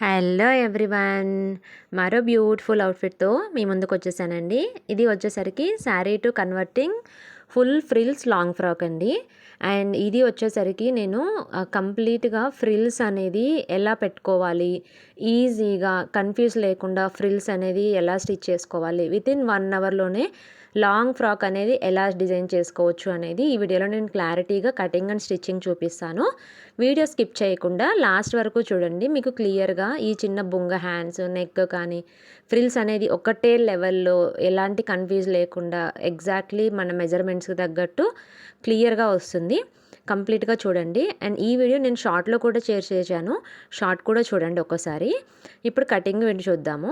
Hello everyone, మరో beautiful అవుట్ఫిట్తో మీ ముందుకు వచ్చేసానండి. ఇది వచ్చేసరికి sari to converting full frills long frock అండి. అండ్ ఇది వచ్చేసరికి నేను కంప్లీట్గా ఫ్రిల్స్ అనేది ఎలా పెట్టుకోవాలి, ఈజీగా కన్ఫ్యూజ్ లేకుండా ఫ్రిల్స్ అనేది ఎలా స్టిచ్ చేసుకోవాలి, వితిన్ 1 అవర్లోనే లాంగ్ ఫ్రాక్ అనేది ఎలా డిజైన్ చేసుకోవచ్చు అనేది ఈ వీడియోలో నేను క్లారిటీగా కటింగ్ అండ్ స్టిచ్చింగ్ చూపిస్తాను. వీడియో స్కిప్ చేయకుండా లాస్ట్ వరకు చూడండి. మీకు క్లియర్గా ఈ చిన్న బొంగ హ్యాండ్స్, నెక్ కానీ ఫ్రిల్స్ అనేది ఒకటే లెవెల్లో ఎలాంటి కన్ఫ్యూజ్ లేకుండా ఎగ్జాక్ట్లీ మన మెజర్మెంట్స్కి తగ్గట్టు క్లియర్గా వస్తుంది. కంప్లీట్గా చూడండి. అండ్ ఈ వీడియో నేను షార్ట్లో కూడా షేర్ చేశాను, షార్ట్ కూడా చూడండి ఒకసారి. ఇప్పుడు కటింగ్ వెళ్ళి చూద్దాము.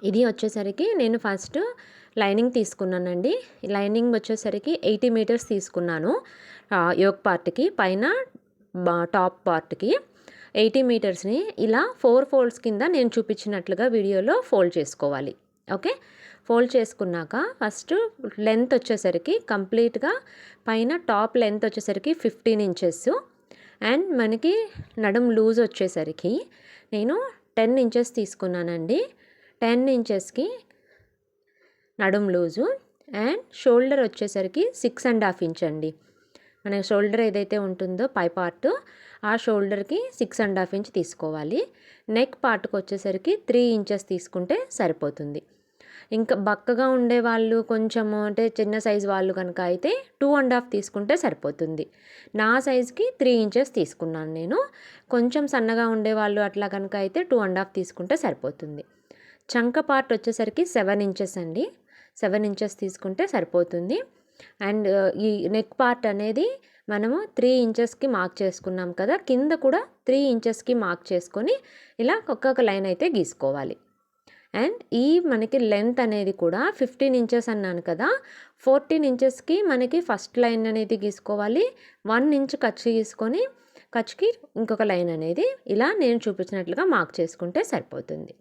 ఇది వచ్చేసరికి నేను ఫస్ట్ లైనింగ్ తీసుకున్నానండి. లైనింగ్ వచ్చేసరికి 80 మీటర్స్ తీసుకున్నాను. యోక్ పార్ట్కి పైన టాప్ పార్ట్కి 80 మీటర్స్ని ఇలా 4 ఫోల్డ్స్ కింద నేను చూపించినట్లుగా వీడియోలో ఫోల్డ్ చేసుకోవాలి. ఓకే, ఫోల్డ్ చేసుకున్నాక ఫస్ట్ లెంత్ వచ్చేసరికి కంప్లీట్గా పైన టాప్ లెంత్ వచ్చేసరికి 15 ఇంచెస్ అండ్ మనకి నడుం లూజ్ వచ్చేసరికి నేను 10 ఇంచెస్ తీసుకున్నానండి. 10 ఇంచెస్కి నడుం లూజు అండ్ షోల్డర్ వచ్చేసరికి 6.5 ఇంచ్ అండి. మన షోల్డర్ ఏదైతే ఉంటుందో పై పార్ట్, ఆ షోల్డర్కి 6.5 ఇంచ్ తీసుకోవాలి. నెక్ పార్ట్కి వచ్చేసరికి 3 ఇంచెస్ తీసుకుంటే సరిపోతుంది. ఇంకా బక్కగా ఉండే వాళ్ళు కొంచెము అంటే చిన్న సైజు వాళ్ళు కనుక అయితే 2.5 తీసుకుంటే సరిపోతుంది. నా సైజుకి 3 ఇంచెస్ తీసుకున్నాను నేను. కొంచెం సన్నగా ఉండేవాళ్ళు అట్లా కనుక అయితే 2.5 తీసుకుంటే సరిపోతుంది. చంక పార్ట్ వచ్చేసరికి 7 ఇంచెస్ అండి. 7 ఇంచెస్ తీసుకుంటే సరిపోతుంది. అండ్ ఈ నెక్ పార్ట్ అనేది మనము 3 ఇంచెస్కి మార్క్ చేసుకున్నాం కదా, కింద కూడా 3 ఇంచెస్కి మార్క్ చేసుకొని ఇలా ఒక్కొక్క లైన్ అయితే గీసుకోవాలి. అండ్ ఈ మనకి లెంత్ అనేది కూడా 15 ఇంచెస్ అన్నాను కదా, 14 ఇంచెస్కి మనకి ఫస్ట్ లైన్ అనేది గీసుకోవాలి. 1 ఇంచ్ ఖర్చు గీసుకొని ఖర్చుకి ఇంకొక లైన్ అనేది ఇలా నేను చూపించినట్లుగా మార్క్ చేసుకుంటే సరిపోతుంది.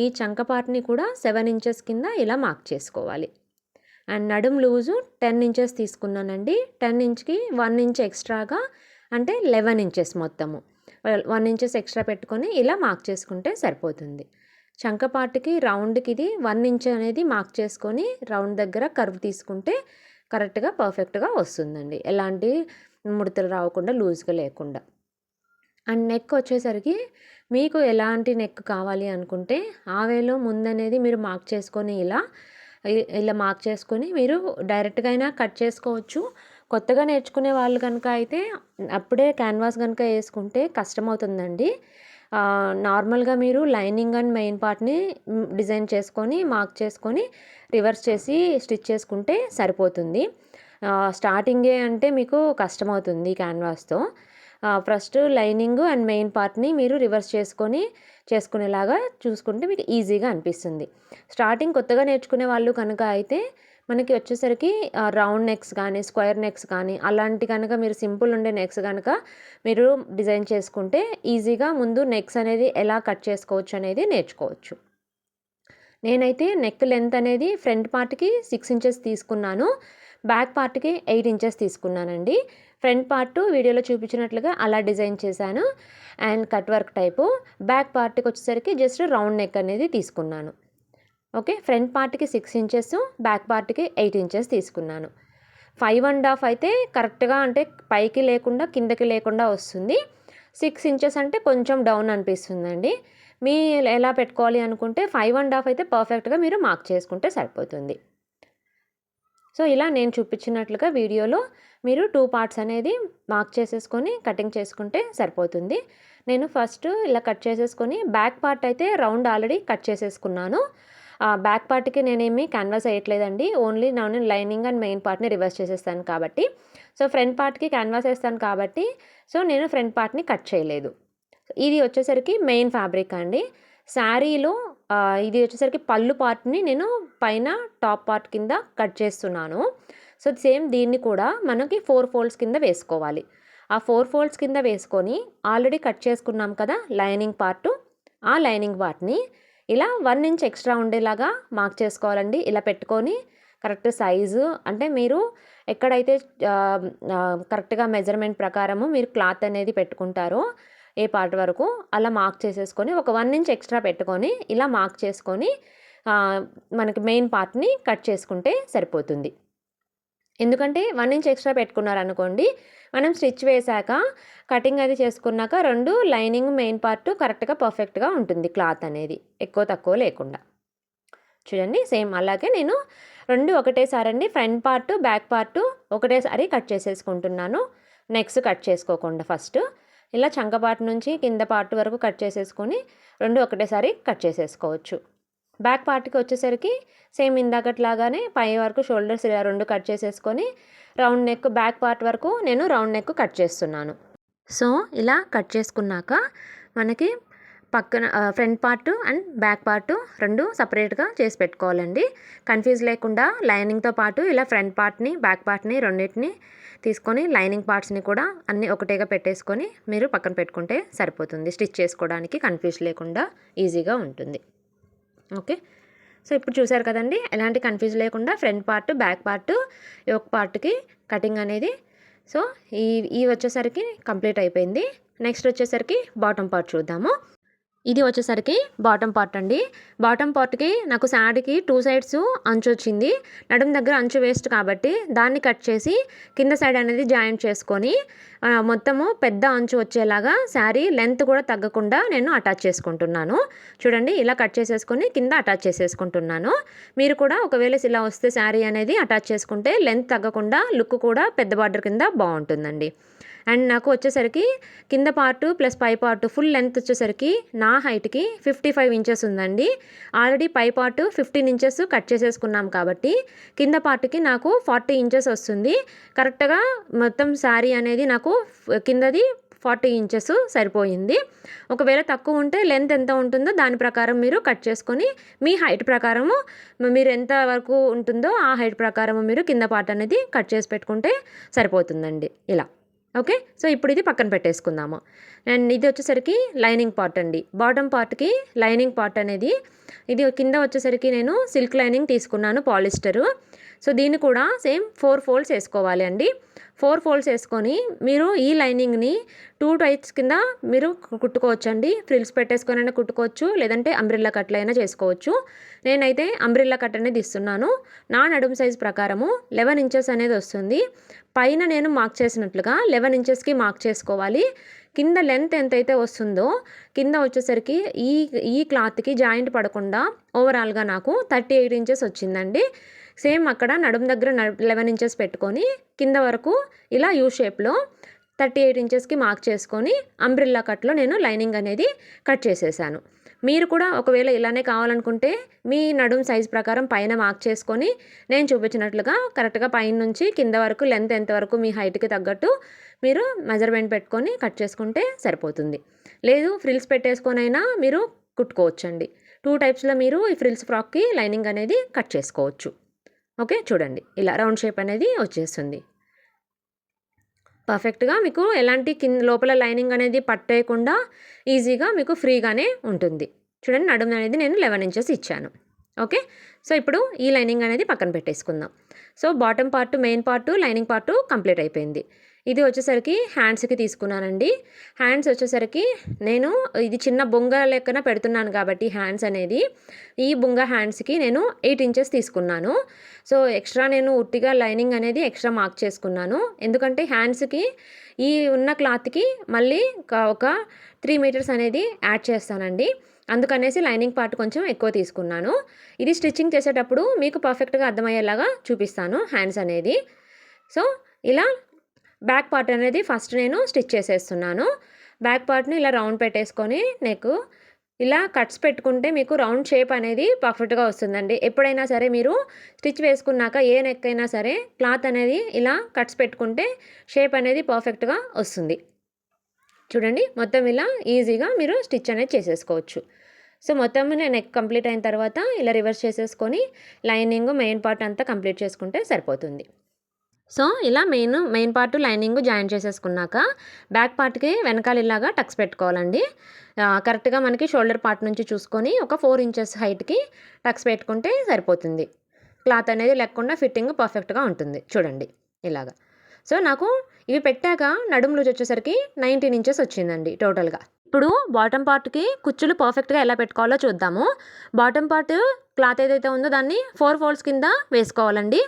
ఈ చంక పార్ట్ని కూడా 7 ఇంచెస్ కింద ఇలా మార్క్ చేసుకోవాలి. అండ్ నడుం లూజు 10 ఇంచెస్ తీసుకున్నానండి. 10 ఇంచ్కి 1 ఇంచ్ ఎక్స్ట్రాగా అంటే 11 ఇంచెస్ మొత్తము 1 ఇంచెస్ ఎక్స్ట్రా పెట్టుకొని ఇలా మార్క్ చేసుకుంటే సరిపోతుంది. చంక పార్ట్కి రౌండ్కి ఇది 1 ఇంచ్ అనేది మార్క్ చేసుకొని రౌండ్ దగ్గర కర్వ్ తీసుకుంటే కరెక్ట్గా పర్ఫెక్ట్గా వస్తుందండి, ఎలాంటి ముడతలు రాకుండా లూజ్గా లేకుండా. అండ్ నెక్ వచ్చేసరికి మీకు ఎలాంటి నెక్ కావాలి అనుకుంటే ఆ వేలో ముందనేది మీరు మార్క్ చేసుకొని ఇలా మార్క్ చేసుకొని మీరు డైరెక్ట్గా అయినా కట్ చేసుకోవచ్చు. కొత్తగా నేర్చుకునే వాళ్ళు కనుక అయితే అప్పుడే క్యాన్వాస్ కనుక వేసుకుంటే కష్టమవుతుందండి. నార్మల్గా మీరు లైనింగ్ అండ్ మెయిన్ పార్ట్ని డిజైన్ చేసుకొని మార్క్ చేసుకొని రివర్స్ చేసి స్టిచ్ చేసుకుంటే సరిపోతుంది. స్టార్టింగే అంటే మీకు కష్టమవుతుంది క్యాన్వాస్తో. ఫస్ట్ లైనింగ్ అండ్ మెయిన్ పార్ట్ని మీరు రివర్స్ చేసుకునేలాగా చూసుకుంటే మీకు ఈజీగా అనిపిస్తుంది. స్టార్టింగ్ కొత్తగా నేర్చుకునే వాళ్ళు కనుక అయితే మనకి వచ్చేసరికి రౌండ్ నెక్స్ కానీ స్క్వేర్ నెక్స్ కానీ అలాంటి కనుక మీరు సింపుల్ ఉండే నెక్స్ కనుక మీరు డిజైన్ చేసుకుంటే ఈజీగా ముందు నెక్స్ అనేది ఎలా కట్ చేసుకోవచ్చు అనేది నేర్చుకోవచ్చు. నేనైతే నెక్ లెంత్ అనేది ఫ్రంట్ పార్ట్కి 6 ఇంచెస్ తీసుకున్నాను, బ్యాక్ పార్ట్కి 8 ఇంచెస్ తీసుకున్నానండి. ఫ్రంట్ పార్ట్ వీడియోలో చూపించినట్లుగా అలా డిజైన్ చేశాను and cut work type. Back పార్ట్కి వచ్చేసరికి జస్ట్ రౌండ్ నెక్ అనేది తీసుకున్నాను. ఓకే, ఫ్రంట్ పార్ట్కి 6 ఇంచెస్, బ్యాక్ పార్ట్కి 8 ఇంచెస్ తీసుకున్నాను. 5.5 అయితే కరెక్ట్గా అంటే పైకి లేకుండా కిందకి లేకుండా వస్తుంది. 6 ఇంచెస్ అంటే కొంచెం డౌన్ అనిపిస్తుందండి. మీ ఎలా పెట్టుకోవాలి అనుకుంటే 5.5 అయితే పర్ఫెక్ట్గా మీరు మార్క్ చేసుకుంటే సరిపోతుంది. సో ఇలా నేను చూపించినట్లుగా వీడియోలో మీరు 2 పార్ట్స్ అనేది మార్క్ చేసేసుకొని కటింగ్ చేసుకుంటే సరిపోతుంది. నేను ఫస్ట్ ఇలా కట్ చేసేసుకొని బ్యాక్ పార్ట్ అయితే రౌండ్ ఆల్రెడీ కట్ చేసేసుకున్నాను. బ్యాక్ పార్ట్కి నేనేమి క్యాన్వాస్ వేయట్లేదండి, ఓన్లీ నేను లైనింగ్ అండ్ మెయిన్ పార్ట్ని రివర్స్ చేసేస్తాను కాబట్టి. సో ఫ్రంట్ పార్ట్కి క్యాన్వాస్ వేస్తాను కాబట్టి సో నేను ఫ్రంట్ పార్ట్ని కట్ చేయలేదు. ఇది వచ్చేసరికి మెయిన్ ఫ్యాబ్రిక్ అండి. శారీలో ఇది వచ్చేసరికి పళ్ళు పార్ట్ని నేను పైన టాప్ పార్ట్ కింద కట్ చేస్తున్నాను. సో సేమ్ దీన్ని కూడా మనకి 4 ఫోల్డ్స్ కింద వేసుకోవాలి. ఆ 4 ఫోల్డ్స్ కింద వేసుకొని ఆల్రెడీ కట్ చేసుకున్నాం కదా లైనింగ్ పార్ట్, ఆ లైనింగ్ పార్ట్ని ఇలా 1 ఇంచ్ ఎక్స్ట్రా ఉండేలాగా మార్క్ చేసుకోవాలండి. ఇలా పెట్టుకొని కరెక్ట్ సైజు అంటే మీరు ఎక్కడైతే కరెక్ట్గా మెజర్మెంట్ ప్రకారము మీరు క్లాత్ అనేది పెట్టుకుంటారో ఏ పార్ట్ వరకు అలా మార్క్ చేసేసుకొని ఒక 1 ఇంచ్ ఎక్స్ట్రా పెట్టుకొని ఇలా మార్క్ చేసుకొని మనకి మెయిన్ పార్ట్ని కట్ చేసుకుంటే సరిపోతుంది. ఎందుకంటే 1 ఇంచ్ ఎక్స్ట్రా పెట్టుకున్నారనుకోండి, మనం స్టిచ్ వేశాక కటింగ్ అది చేసుకున్నాక 2 లైనింగ్ మెయిన్ పార్ట్ కరెక్ట్గా పర్ఫెక్ట్గా ఉంటుంది క్లాత్ అనేది ఎక్కువ తక్కువ లేకుండా. చూడండి సేమ్ అలాగే నేను 2 ఒకటేసారి అండి, ఫ్రంట్ పార్ట్ బ్యాక్ పార్ట్ ఒకటేసారి కట్ చేసేసుకుంటున్నాను. నెక్స్ట్ కట్ చేసుకోకుండా ఫస్ట్ ఇలా చంక పార్ట్ నుంచి కింద పార్ట్ వరకు కట్ చేసేసుకొని 2 ఒకటేసారి కట్ చేసేసుకోవచ్చు. బ్యాక్ పార్ట్కి వచ్చేసరికి సేమ్ ఇందాకట్లాగానే పై వరకు షోల్డర్స్ ఇలా 2 కట్ చేసేసుకొని రౌండ్ నెక్ బ్యాక్ పార్ట్ వరకు నేను రౌండ్ నెక్ కట్ చేస్తున్నాను. సో ఇలా కట్ చేసుకున్నాక మనకి పక్కన front part and back part 2 సపరేట్గా చేసి పెట్టుకోవాలండి. కన్ఫ్యూజ్ లేకుండా లైనింగ్తో పాటు ఇలా ఫ్రంట్ పార్ట్ని బ్యాక్ పార్ట్ని రెండింటిని తీసుకొని లైనింగ్ పార్ట్స్ని కూడా అన్నీ ఒకటేగా పెట్టేసుకొని మీరు పక్కన పెట్టుకుంటే సరిపోతుంది. స్టిచ్ చేసుకోవడానికి కన్ఫ్యూజ్ లేకుండా ఈజీగా ఉంటుంది. ఓకే, సో ఇప్పుడు చూసారు కదండి, ఎలాంటి కన్ఫ్యూజ్ లేకుండా ఫ్రంట్ పార్ట్ బ్యాక్ పార్ట్ ఒక పార్ట్కి కటింగ్ అనేది. సో ఈ వచ్చేసరికి కంప్లీట్ అయిపోయింది. నెక్స్ట్ వచ్చేసరికి బాటమ్ పార్ట్ చూద్దాము. ఇది వచ్చేసరికి బాటమ్ పార్ట్ అండి. బాటమ్ పార్ట్కి నాకు శారీకి 2 సైడ్స్ అంచు వచ్చింది. నడుము దగ్గర అంచు వేస్ట్ కాబట్టి దాన్ని కట్ చేసి కింద సైడ్ అనేది జాయింట్ చేసుకొని మొత్తము పెద్ద అంచు వచ్చేలాగా శారీ లెంత్ కూడా తగ్గకుండా నేను అటాచ్ చేసుకుంటున్నాను. చూడండి ఇలా కట్ చేసేసుకొని కింద అటాచ్ చేసేసుకుంటున్నాను. మీరు కూడా ఒకవేళ ఇలా వస్తే శారీ అనేది అటాచ్ చేసుకుంటే లెంత్ తగ్గకుండా లుక్ కూడా పెద్ద బార్డర్ కింద బాగుంటుందండి. అండ్ నాకు వచ్చేసరికి కింద part plus pi part full length వచ్చేసరికి నా హైట్కి 55 ఇంచెస్ ఉందండి. ఆల్రెడీ పై పార్ట్ 15 ఇంచెస్ కట్ చేసేసుకున్నాం కాబట్టి కింద పార్ట్కి నాకు 40 ఇంచెస్ వస్తుంది. కరెక్ట్గా మొత్తం శారీ అనేది నాకు కిందది 40 ఇంచెస్ సరిపోయింది. ఒకవేళ తక్కువ ఉంటే లెంత్ ఎంత ఉంటుందో దాని ప్రకారం మీరు కట్ చేసుకొని మీ హైట్ ప్రకారము మీరు ఎంత వరకు ఉంటుందో ఆ హైట్ ప్రకారము మీరు కింద పార్ట్ అనేది కట్ చేసి పెట్టుకుంటే సరిపోతుందండి ఇలా. ఓకే, సో ఇప్పుడు ఇది పక్కన పెట్టేసుకుందాము. అండ్ ఇది వచ్చేసరికి లైనింగ్ పార్ట్ అండి. బాటమ్ పార్ట్కి లైనింగ్ పార్ట్ అనేది ఇది కింద వచ్చేసరికి నేను సిల్క్ లైనింగ్ తీసుకున్నాను పాలిస్టరు. సో దీన్ని కూడా సేమ్ 4 ఫోల్డ్స్ వేసుకోవాలి అండి. 4 ఫోల్డ్స్ వేసుకొని మీరు ఈ లైనింగ్ని 2 టైప్స్ కింద మీరు కుట్టుకోవచ్చు అండి. ఫ్రిల్స్ పెట్టేసుకొని కుట్టుకోవచ్చు, లేదంటే అంబ్రిల్లా కట్లు అయినా చేసుకోవచ్చు. నేనైతే అంబ్రిల్లా కట్ అనేది ఇస్తున్నాను. నా నడుము సైజ్ ప్రకారము 11 ఇంచెస్ అనేది వస్తుంది. పైన నేను మార్క్ చేసినట్లుగా 11 ఇంచెస్కి మార్క్ చేసుకోవాలి. కింద లెంత్ ఎంతైతే వస్తుందో కింద వచ్చేసరికి ఈ క్లాత్కి జాయింట్ పడకుండా ఓవరాల్గా నాకు 38 ఇంచెస్ వచ్చిందండి. సేమ్ అక్కడ నడుము దగ్గర 11 ఇంచెస్ పెట్టుకొని కింద వరకు ఇలా యూ షేప్లో 38 ఇంచెస్కి మార్క్ చేసుకొని అంబ్రిల్లా కట్లో నేను లైనింగ్ అనేది కట్ చేసేసాను. మీరు కూడా ఒకవేళ ఇలానే కావాలనుకుంటే మీ నడుము సైజ్ ప్రకారం పైన మార్క్ చేసుకొని నేను చూపించినట్లుగా కరెక్ట్గా పైన నుంచి కింద వరకు లెంత్ ఎంతవరకు మీ హైట్కి తగ్గట్టు మీరు మెజర్మెంట్ పెట్టుకొని కట్ చేసుకుంటే సరిపోతుంది. లేదు ఫ్రిల్స్ పెట్టేసుకొని అయినా మీరు కుట్టుకోవచ్చండి. 2 టైప్స్లో మీరు ఈ ఫ్రిల్స్ ఫ్రాక్కి లైనింగ్ అనేది కట్ చేసుకోవచ్చు. ఓకే, చూడండి ఇలా రౌండ్ షేప్ అనేది వచ్చేస్తుంది. పర్ఫెక్ట్గా మీకు ఎలాంటి లోపల లైనింగ్ అనేది పట్టేయకుండా ఈజీగా మీకు ఫ్రీగానే ఉంటుంది. చూడండి నడుము అనేది నేను 11 ఇంచెస్ ఇచ్చాను. ఓకే, సో ఇప్పుడు ఈ లైనింగ్ అనేది పక్కన పెట్టేసుకుందాం. So bottom part main part lining part complete అయిపోయింది. ఇది వచ్చేసరికి హ్యాండ్స్కి తీసుకున్నానండి. హ్యాండ్స్ వచ్చేసరికి నేను ఇది చిన్న బొంగ లెక్కన పెడుతున్నాను కాబట్టి హ్యాండ్స్ అనేది ఈ బొంగ హ్యాండ్స్కి నేను 8 ఇంచెస్ తీసుకున్నాను. సో ఎక్స్ట్రా నేను ఉట్టిగా లైనింగ్ అనేది ఎక్స్ట్రా మార్క్ చేసుకున్నాను. ఎందుకంటే హ్యాండ్స్కి ఈ ఉన్న క్లాత్కి మళ్ళీ ఒక 3 మీటర్స్ అనేది యాడ్ చేస్తానండి. అందుకనేసి లైనింగ్ పార్ట్ కొంచెం ఎక్కువ తీసుకున్నాను. ఇది స్టిచ్చింగ్ చేసేటప్పుడు మీకు పర్ఫెక్ట్గా అర్థమయ్యేలాగా చూపిస్తాను హ్యాండ్స్ అనేది. సో ఇలా బ్యాక్ పార్ట్ అనేది ఫస్ట్ నేను స్టిచ్ చేసేస్తున్నాను. బ్యాక్ పార్ట్ని ఇలా రౌండ్ పెట్టేసుకొని నెక్ ఇలా కట్స్ పెట్టుకుంటే మీకు రౌండ్ షేప్ అనేది పర్ఫెక్ట్గా వస్తుందండి. ఎప్పుడైనా సరే మీరు స్టిచ్ వేసుకున్నాక ఏ నెక్ అయినా సరే క్లాత్ అనేది ఇలా కట్స్ పెట్టుకుంటే షేప్ అనేది పర్ఫెక్ట్గా వస్తుంది. చూడండి మొత్తం ఇలా ఈజీగా మీరు స్టిచ్ అనేది చేసేసుకోవచ్చు. సో మొత్తం నెక్ కంప్లీట్ అయిన తర్వాత ఇలా రివర్స్ చేసేసుకొని లైనింగ్ మెయిన్ పార్ట్ అంతా కంప్లీట్ చేసుకుంటే సరిపోతుంది. సో ఇలా మెయిన్ పార్ట్ లైనింగ్ జాయిన్ చేసేసుకున్నాక బ్యాక్ పార్ట్కి వెనకాల ఇలాగా టక్స్ పెట్టుకోవాలండి. కరెక్ట్గా మనకి షోల్డర్ పార్ట్ నుంచి చూసుకొని ఒక 4 ఇంచెస్ హైట్కి టక్స్ పెట్టుకుంటే సరిపోతుంది. క్లాత్ అనేది లేకుండా ఫిట్టింగ్ పర్ఫెక్ట్గా ఉంటుంది. చూడండి ఇలాగా. సో నాకు ఇవి పెట్టాక నడుము లూజ్ వచ్చేసరికి 19 ఇంచెస్ వచ్చిందండి టోటల్గా. ఇప్పుడు బాటమ్ పార్ట్కి కుచ్చులు పర్ఫెక్ట్గా ఎలా పెట్టుకోవాలో చూద్దాము. బాటమ్ పార్ట్ క్లాత్ ఏదైతే ఉందో దాన్ని 4 ఫోల్డ్స్ కింద వేసుకోవాలండి.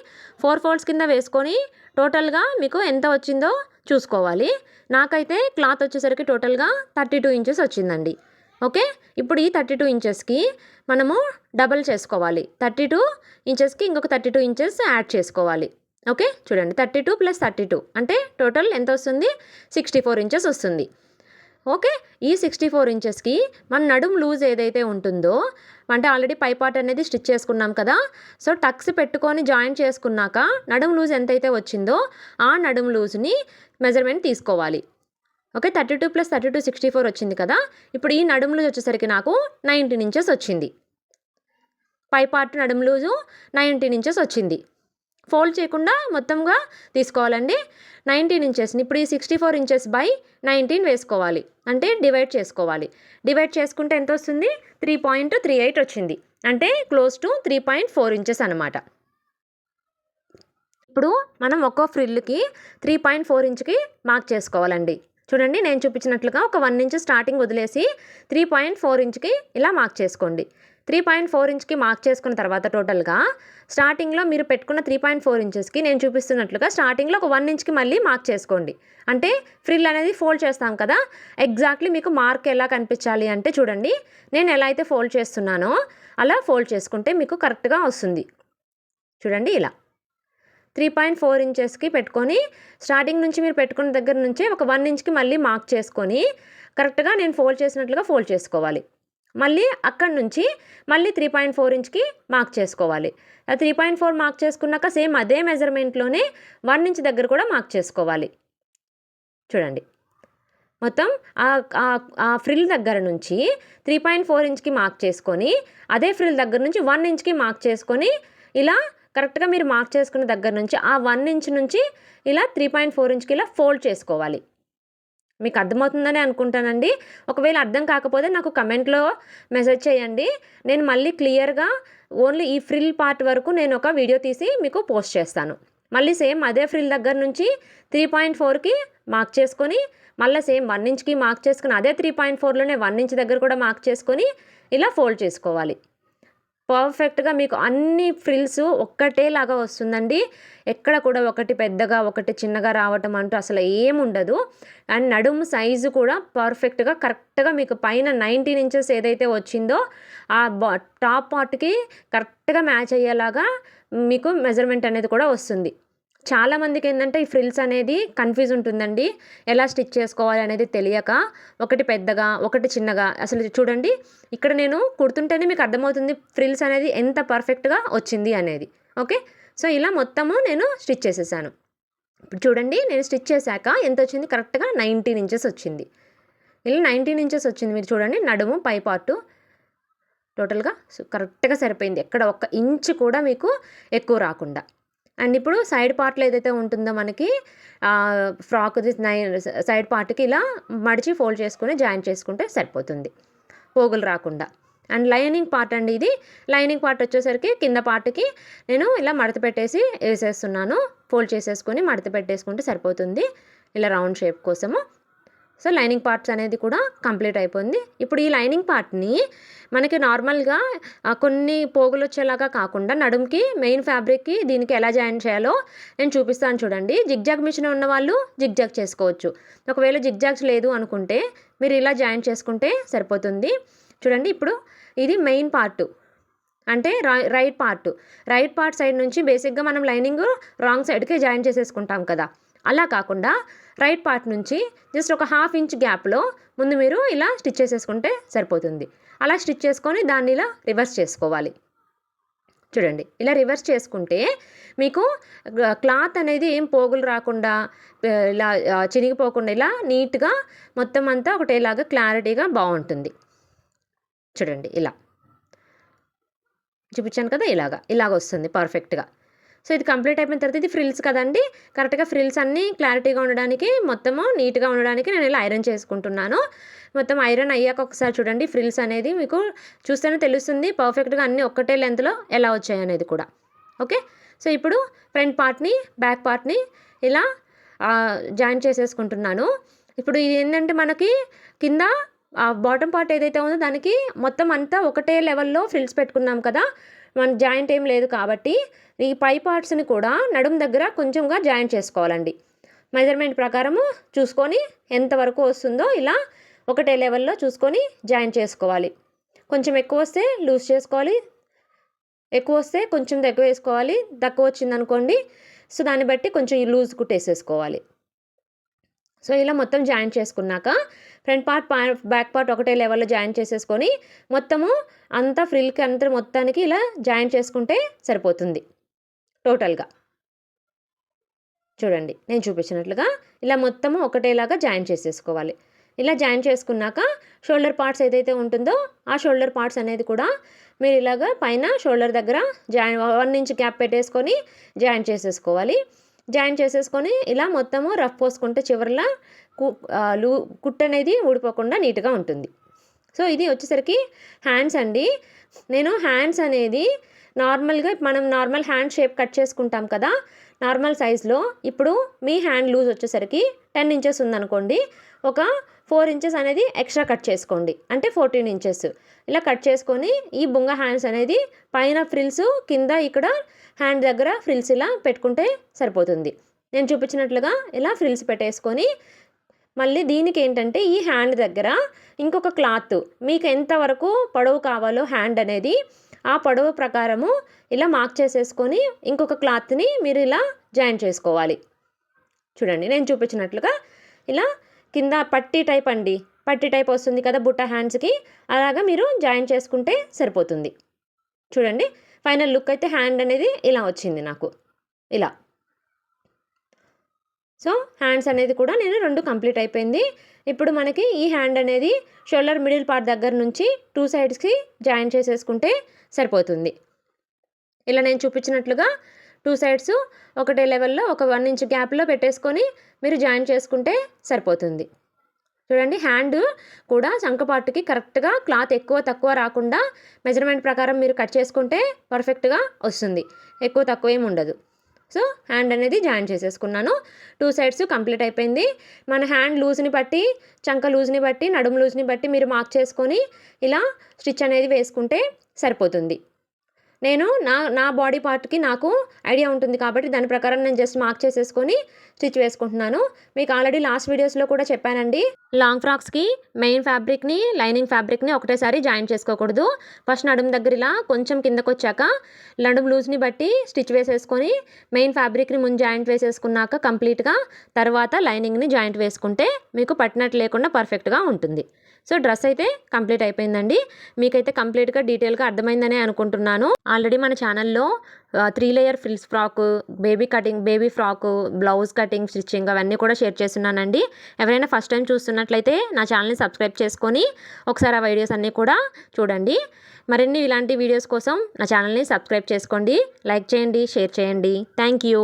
4 ఫోల్డ్స్ కింద వేసుకొని టోటల్గా మీకు ఎంత వచ్చిందో చూసుకోవాలి. నాకైతే క్లాత్ వచ్చేసరికి టోటల్గా 32 ఇంచెస్ వచ్చిందండి. ఓకే, ఇప్పుడు ఈ 32 ఇంచెస్కి మనము డబల్ చేసుకోవాలి. 32 ఇంచెస్కి ఇంకొక 32 ఇంచెస్ యాడ్ చేసుకోవాలి. ఓకే, చూడండి 32 + 32 అంటే టోటల్ ఎంత వస్తుంది? 64 ఇంచెస్ వస్తుంది. ఓకే, ఈ 64 ఇంచెస్కి మన నడుము లూజ్ ఏదైతే ఉంటుందో, అంటే ఆల్రెడీ పై పార్ట్ అనేది స్టిచ్ చేసుకున్నాం కదా, సో టక్స్ పెట్టుకొని జాయింట్ చేసుకున్నాక నడుము లూజ్ ఎంతైతే వచ్చిందో ఆ నడుము లూజ్ని మెజర్మెంట్ తీసుకోవాలి. ఓకే, 32 + 32 64 వచ్చింది కదా. ఇప్పుడు ఈ నడుము లూజ్ వచ్చేసరికి నాకు 19 ఇంచెస్ వచ్చింది. పై పార్ట్ నడుము లూజు 19 ఇంచెస్ వచ్చింది. ఫోల్డ్ చేయకుండా మొత్తంగా తీసుకోవాలండి 19 ఇంచెస్ని. ఇప్పుడు ఈ 64 ఇంచెస్ బై 19 వేసుకోవాలి, అంటే డివైడ్ చేసుకోవాలి. డివైడ్ చేసుకుంటే ఎంత వస్తుంది? 3.38 వచ్చింది, అంటే క్లోజ్ టు 3.4 ఇంచెస్ అనమాట. ఇప్పుడు మనం ఒక్కో ఫ్రిల్కి 3.4 ఇంచ్కి మార్క్ చేసుకోవాలండి. చూడండి, నేను చూపించినట్లుగా ఒక 1 ఇంచ్ స్టార్టింగ్ వదిలేసి 3.4 ఇంచ్కి ఇలా మార్క్ చేసుకోండి. 3.4 ఇంచ్కి మార్క్ చేసుకున్న తర్వాత టోటల్గా స్టార్టింగ్లో మీరు పెట్టుకున్న 3.4 ఇంచెస్కి నేను చూపిస్తున్నట్లుగా స్టార్టింగ్లో ఒక 1 ఇంచ్కి మళ్ళీ మార్క్ చేసుకోండి. అంటే ఫ్రిల్ అనేది ఫోల్డ్ చేస్తాం కదా, ఎగ్జాక్ట్లీ మీకు మార్క్ ఎలా కనిపించాలి అంటే చూడండి, నేను ఎలా అయితే ఫోల్డ్ చేస్తున్నానో అలా ఫోల్డ్ చేసుకుంటే మీకు కరెక్ట్గా వస్తుంది. చూడండి, ఇలా 3.4 ఇంచెస్కి పెట్టుకొని స్టార్టింగ్ నుంచి మీరు పెట్టుకున్న దగ్గర నుంచే ఒక 1 ఇంచ్కి మళ్ళీ మార్క్ చేసుకొని కరెక్ట్గా నేను ఫోల్డ్ చేసినట్లుగా ఫోల్డ్ చేసుకోవాలి. మళ్ళీ అక్కడి నుంచి మళ్ళీ 3.4 ఇంచ్కి మార్క్ చేసుకోవాలి. 3.4 మార్క్ చేసుకున్నాక సేమ్ అదే మెజర్మెంట్లోనే 1 ఇంచ్ దగ్గర కూడా మార్క్ చేసుకోవాలి. చూడండి, మొత్తం ఆ ఫ్రిల్ దగ్గర నుంచి 3.4 ఇంచ్కి మార్క్ చేసుకొని అదే ఫ్రిల్ దగ్గర నుంచి 1 ఇంచ్కి మార్క్ చేసుకొని ఇలా కరెక్ట్గా మీరు మార్క్ చేసుకున్న దగ్గర నుంచి ఆ 1 ఇంచ్ నుంచి ఇలా 3.4 ఇంచ్కి ఇలా ఫోల్డ్ చేసుకోవాలి. మీకు అర్థమవుతుందని అనుకుంటానండి. ఒకవేళ అర్థం కాకపోతే నాకు కమెంట్లో మెసేజ్ చేయండి. నేను మళ్ళీ క్లియర్గా ఓన్లీ ఈ ఫ్రిల్ పార్ట్ వరకు నేను ఒక వీడియో తీసి మీకు పోస్ట్ చేస్తాను. మళ్ళీ సేమ్ అదే ఫ్రిల్ దగ్గర నుంచి 3.4కి మార్క్ చేసుకొని మళ్ళీ సేమ్ 1 ఇంచ్కి మార్క్ చేసుకుని అదే 3.4లోనే 1 ఇంచ్ దగ్గర కూడా మార్క్ చేసుకొని ఇలా ఫోల్డ్ చేసుకోవాలి. పర్ఫెక్ట్గా మీకు అన్ని ఫ్రిల్స్ ఒక్కటేలాగా వస్తుందండి. ఎక్కడ కూడా ఒకటి పెద్దగా ఒకటి చిన్నగా రావటం అంటూ అసలు ఏముండదు. అండ్ నడుము సైజు కూడా పర్ఫెక్ట్గా కరెక్ట్గా మీకు పైన 19 ఇంచెస్ ఏదైతే వచ్చిందో ఆ టాప్ పార్ట్కి కరెక్ట్గా మ్యాచ్ అయ్యేలాగా మీకు మెజర్మెంట్ అనేది కూడా వస్తుంది. చాలామందికి ఏంటంటే ఈ ఫ్రిల్స్ అనేది కన్ఫ్యూజ్ ఉంటుందండి. ఎలా స్టిచ్ చేసుకోవాలి అనేది తెలియక ఒకటి పెద్దగా ఒకటి చిన్నగా. అసలు చూడండి, ఇక్కడ నేను కుడుతుంటేనే మీకు అర్థమవుతుంది ఫ్రిల్స్ అనేది ఎంత పర్ఫెక్ట్గా వచ్చింది అనేది. ఓకే, సో ఇలా మొత్తము నేను స్టిచ్ చేసేసాను. ఇప్పుడు చూడండి, నేను స్టిచ్ చేశాక ఎంత వచ్చింది? కరెక్ట్గా 19 ఇంచెస్ వచ్చింది. ఇలా 19 ఇంచెస్ వచ్చింది. మీరు చూడండి, నడుము పై పార్టు టోటల్గా కరెక్ట్గా సరిపోయింది. ఎక్కడ ఒక్క ఇంచు కూడా మీకు ఎక్కువ రాకుండా. అండ్ ఇప్పుడు సైడ్ పార్ట్లో ఏదైతే ఉంటుందో మనకి ఫ్రాక్ది సైడ్ పార్ట్కి ఇలా మడిచి ఫోల్డ్ చేసుకుని జాయిన్ చేసుకుంటే సరిపోతుంది, పోగులు రాకుండా. అండ్ లైనింగ్ పార్ట్ అండి ఇది. లైనింగ్ పార్ట్ వచ్చేసరికి కింద పార్ట్కి నేను ఇలా మడత పెట్టేసి వేసేస్తున్నాను. ఫోల్డ్ చేసేసుకొని మడత పెట్టేసుకుంటే సరిపోతుంది, ఇలా రౌండ్ షేప్ కోసము. సో లైనింగ్ పార్ట్స్ అనేది కూడా కంప్లీట్ అయిపోయింది. ఇప్పుడు ఈ లైనింగ్ పార్ట్ని మనకి నార్మల్గా కొన్ని పోగులు వచ్చేలాగా కాకుండా నడుముకి మెయిన్ ఫ్యాబ్రిక్కి దీనికి ఎలా జాయిన్ చేయాలో నేను చూపిస్తాను చూడండి. జిగ్జాగ్ మిషన్ ఉన్న వాళ్ళు జిగ్జాగ్ చేసుకోవచ్చు. ఒకవేళ జిగ్జాగ్స్ లేదు అనుకుంటే మీరు ఇలా జాయిన్ చేసుకుంటే సరిపోతుంది. చూడండి, ఇప్పుడు ఇది మెయిన్ పార్ట్ అంటే రైట్ పార్ట్ సైడ్ నుంచి బేసిక్గా మనం లైనింగ్ రాంగ్ సైడ్కి జాయిన్ చేసేసుకుంటాం కదా, అలా కాకుండా రైట్ పార్ట్ నుంచి జస్ట్ ఒక 1/2 ఇంచ్ గ్యాప్లో ముందు మీరు ఇలా స్టిచ్ చేసేసుకుంటే సరిపోతుంది. అలా స్టిచ్ చేసుకొని దాన్ని ఇలా రివర్స్ చేసుకోవాలి. చూడండి, ఇలా రివర్స్ చేసుకుంటే మీకు క్లాత్ అనేది ఏం పోగులు రాకుండా ఇలా చినిగిపోకుండా ఇలా నీట్గా మొత్తం అంతా ఒకటేలాగా క్లారిటీగా బాగుంటుంది. చూడండి, ఇలా చూపించాను కదా, ఇలాగ వస్తుంది పర్ఫెక్ట్గా. సో ఇది కంప్లీట్ అయిపోయిన తర్వాత ఇది ఫ్రిల్స్ కదండి, కరెక్ట్గా ఫ్రిల్స్ అన్నీ క్లారిటీగా ఉండడానికి మొత్తము నీట్గా ఉండడానికి నేను ఇలా ఐరన్ చేసుకుంటున్నాను. మొత్తం ఐరన్ అయ్యాక ఒకసారి చూడండి, ఫ్రిల్స్ అనేది మీకు చూస్తేనే తెలుస్తుంది పర్ఫెక్ట్గా అన్నీ ఒక్కటే లెంత్లో ఎలా వచ్చాయి అనేది కూడా. ఓకే, సో ఇప్పుడు ఫ్రంట్ పార్ట్ని బ్యాక్ పార్ట్ని ఇలా జాయిన్ చేసేసుకుంటున్నాను. ఇప్పుడు ఇది ఏంటంటే మనకి కింద బాటమ్ పార్ట్ ఏదైతే ఉందో దానికి మొత్తం అంతా ఒకటే లెవెల్లో ఫ్రిల్స్ పెట్టుకున్నాం కదా, మన జాయింట్ ఏం లేదు కాబట్టి ఈ పై పార్ట్స్ని కూడా నడుము దగ్గర కొంచెంగా జాయింట్ చేసుకోవాలండి. మెజర్మెంట్ ప్రకారము చూసుకొని ఎంతవరకు వస్తుందో ఇలా ఒకటే లెవెల్లో చూసుకొని జాయిన్ చేసుకోవాలి. కొంచెం ఎక్కువ వస్తే లూజ్ చేసుకోవాలి, ఎక్కువ వస్తే కొంచెం తక్కువ వేసుకోవాలి. తక్కువ వచ్చిందనుకోండి సో దాన్ని బట్టి కొంచెం లూజ్ కుట్టేసేసుకోవాలి. సో ఇలా మొత్తం జాయిన్ చేసుకున్నాక ఫ్రంట్ పార్ట్ బ్యాక్ పార్ట్ ఒకటే లెవెల్లో జాయిన్ చేసేసుకొని మొత్తము అంతా ఫ్రిల్కి అంతా మొత్తానికి ఇలా జాయిన్ చేసుకుంటే సరిపోతుంది. టోటల్గా చూడండి నేను చూపించినట్లుగా ఇలా మొత్తము ఒకటేలాగా జాయిన్ చేసేసుకోవాలి. ఇలా జాయిన్ చేసుకున్నాక షోల్డర్ పార్ట్స్ ఏదైతే ఉంటుందో ఆ షోల్డర్ పార్ట్స్ అనేది కూడా మీరు ఇలాగా పైన షోల్డర్ దగ్గర 1 ఇంచ్ గ్యాప్ పెట్టేసుకొని జాయిన్ చేసేసుకోవాలి. జాయిన్ చేసేసుకొని ఇలా మొత్తము రఫ్ పోసుకుంటే చివరిలా కుట్టు అనేది ఊడిపోకుండా నీట్గా ఉంటుంది. సో ఇది వచ్చేసరికి హ్యాండ్స్ అండి. నేను హ్యాండ్స్ అనేది నార్మల్గా మనం నార్మల్ హ్యాండ్ షేప్ కట్ చేసుకుంటాం కదా నార్మల్ సైజ్లో. ఇప్పుడు మీ హ్యాండ్ లూజ్ వచ్చేసరికి 10 ఇంచెస్ ఉందనుకోండి, ఒక 4 ఇంచెస్ అనేది ఎక్స్ట్రా కట్ చేసుకోండి, అంటే 14 ఇంచెస్ ఇలా కట్ చేసుకొని ఈ బుంగ హ్యాండ్స్ అనేది పైన ఫ్రిల్స్ కింద ఇక్కడ హ్యాండ్ దగ్గర ఫ్రిల్స్ ఇలా పెట్టుకుంటే సరిపోతుంది. నేను చూపించినట్లుగా ఇలా ఫ్రిల్స్ పెట్టేసుకొని మళ్ళీ దీనికి ఏంటంటే ఈ హ్యాండ్ దగ్గర ఇంకొక క్లాత్ మీకు ఎంతవరకు పొడవు కావాలో హ్యాండ్ అనేది ఆ పొడవు ప్రకారము ఇలా మార్క్ చేసేసుకొని ఇంకొక క్లాత్ని మీరు ఇలా జాయిన్ చేసుకోవాలి. చూడండి నేను చూపించినట్లుగా ఇలా కింద పట్టీ టైప్ అండి, పట్టీ టైప్ వస్తుంది కదా బుట్ట హ్యాండ్స్కి, అలాగా మీరు జాయిన్ చేసుకుంటే సరిపోతుంది. చూడండి ఫైనల్ లుక్ అయితే హ్యాండ్ అనేది ఇలా వచ్చింది నాకు ఇలా. సో హ్యాండ్స్ అనేది కూడా నేను 2 కంప్లీట్ అయిపోయింది. ఇప్పుడు మనకి ఈ హ్యాండ్ అనేది షోల్డర్ మిడిల్ పార్ట్ దగ్గర నుంచి 2 సైడ్స్కి జాయిన్ చేసేసుకుంటే సరిపోతుంది. ఇలా నేను చూపించినట్లుగా 2 సైడ్స్ ఒకటే లెవెల్లో ఒక 1 ఇంచ్ గ్యాప్లో పెట్టేసుకొని మీరు జాయిన్ చేసుకుంటే సరిపోతుంది. చూడండి హ్యాండ్ కూడా చంకపాటుకి కరెక్ట్గా క్లాత్ ఎక్కువ తక్కువ రాకుండా మెజర్మెంట్ ప్రకారం మీరు కట్ చేసుకుంటే పర్ఫెక్ట్గా వస్తుంది, ఎక్కువ తక్కువ ఏమి ఉండదు. సో హ్యాండ్ అనేది జాయిన్ చేసేసుకున్నాను. 2 సైడ్స్ కంప్లీట్ అయిపోయింది. మన హ్యాండ్ లూజ్ని బట్టి, చంక లూజ్ని బట్టి, నడుము లూజ్ని బట్టి మీరు మార్క్ చేసుకొని ఇలా స్టిచ్ అనేది వేసుకుంటే సరిపోతుంది. నేను నా బాడీ పార్ట్కి నాకు ఐడియా ఉంటుంది కాబట్టి దాని ప్రకారం నేను జస్ట్ మార్క్ చేసేసుకొని స్టిచ్ వేసుకుంటున్నాను. మీకు ఆల్రెడీ లాస్ట్ వీడియోస్లో కూడా చెప్పానండి, లాంగ్ ఫ్రాక్స్కి మెయిన్ ఫ్యాబ్రిక్ని లైనింగ్ ఫ్యాబ్రిక్ని ఒకటేసారి జాయిన్ చేసుకోకూడదు. ఫస్ట్ నడుము దగ్గర ఇలా కొంచెం కిందకు వచ్చాక నడుము లూజ్ని బట్టి స్టిచ్ వేసేసుకొని మెయిన్ ఫ్యాబ్రిక్ని ముందు జాయింట్ వేసేసుకున్నాక కంప్లీట్గా తర్వాత లైనింగ్ని జాయింట్ వేసుకుంటే మీకు పట్టినట్టు లేకుండా పర్ఫెక్ట్గా ఉంటుంది. సో డ్రెస్ అయితే కంప్లీట్ అయిపోయిందండి. మీకైతే కంప్లీట్గా డీటెయిల్గా అర్థమైందనే అనుకుంటున్నాను. ఆల్రెడీ మన ఛానల్లో 3 layer frills frock, baby frock, blouse cutting, stitching అవన్నీ కూడా షేర్ చేస్తున్నానండి. ఎవరైనా ఫస్ట్ టైం చూస్తున్నట్లయితే నా ఛానల్ని సబ్స్క్రైబ్ చేసుకొని ఒకసారి ఆ వీడియోస్ అన్నీ కూడా చూడండి. మరిన్ని ఇలాంటి వీడియోస్ కోసం నా ఛానల్ని సబ్స్క్రైబ్ చేసుకోండి, లైక్ చేయండి, షేర్ చేయండి. Thank you.